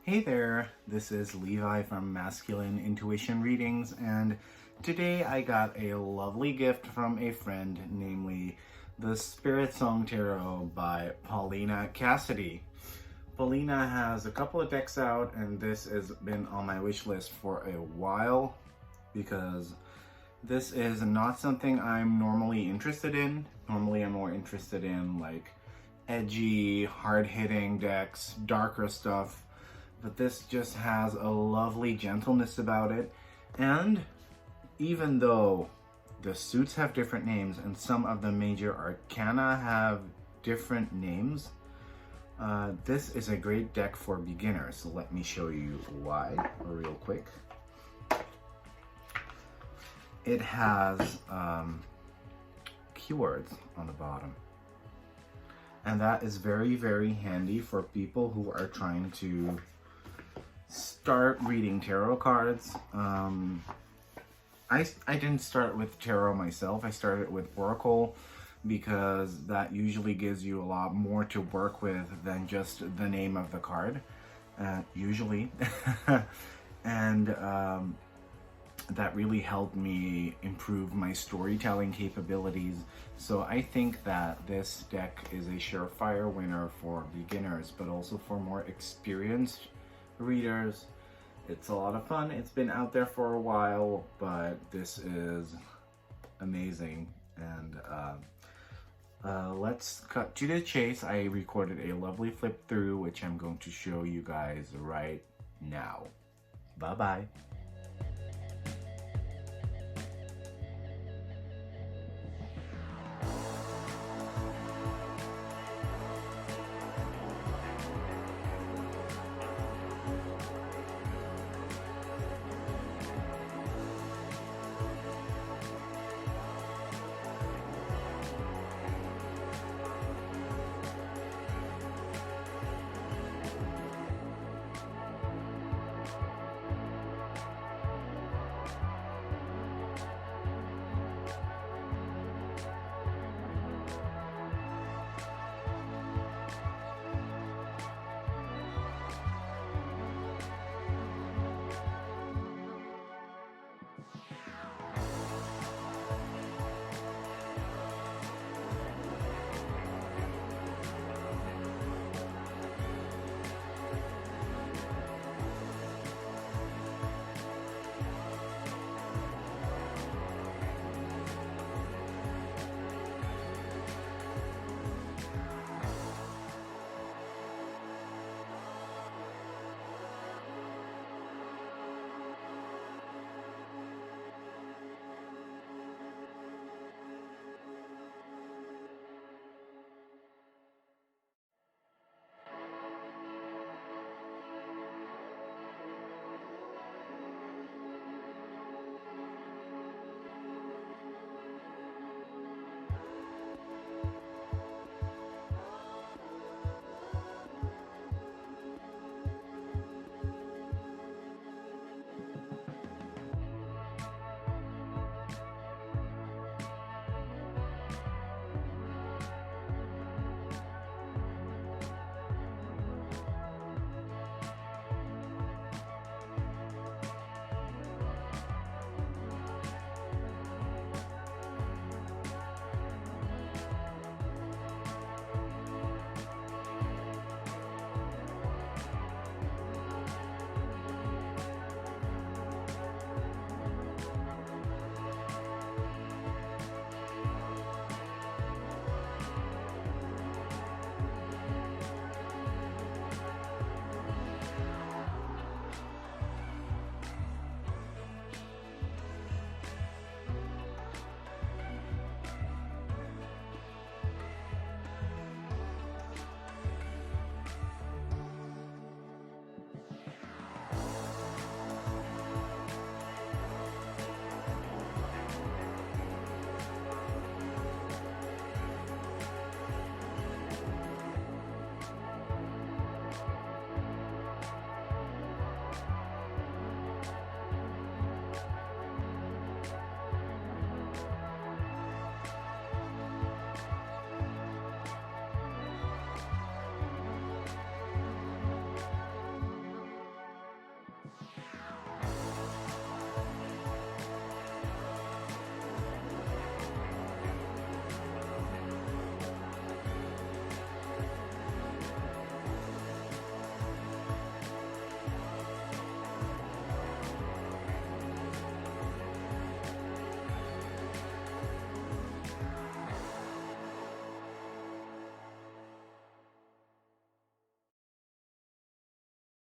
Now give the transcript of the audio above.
Hey there, this is Levi from Masculine Intuition Readings, and today I got a lovely gift from a friend, namely the Spiritsong Tarot by Paulina Cassidy. Paulina has a couple of decks out, and this has been on my wish list for a while because this is not something I'm normally interested in. Normally I'm more interested in like edgy, hard-hitting decks, darker stuff. But this just has a lovely gentleness about it. And even though the suits have different names and some of the major arcana have different names, this is a great deck for beginners. So let me show you why real quick. It has keywords on the bottom. And that is very, very handy for people who are trying to start reading tarot cards. I didn't start with tarot myself. I started with Oracle because that usually gives you a lot more to work with than just the name of the card, usually. And that really helped me improve my storytelling capabilities. So I think that this deck is a surefire winner for beginners, but also for more experienced readers. It's a lot of fun. It's been out there for a while, but this is amazing. And let's cut to the chase. I recorded a lovely flip through, which I'm going to show you guys right now. Bye bye.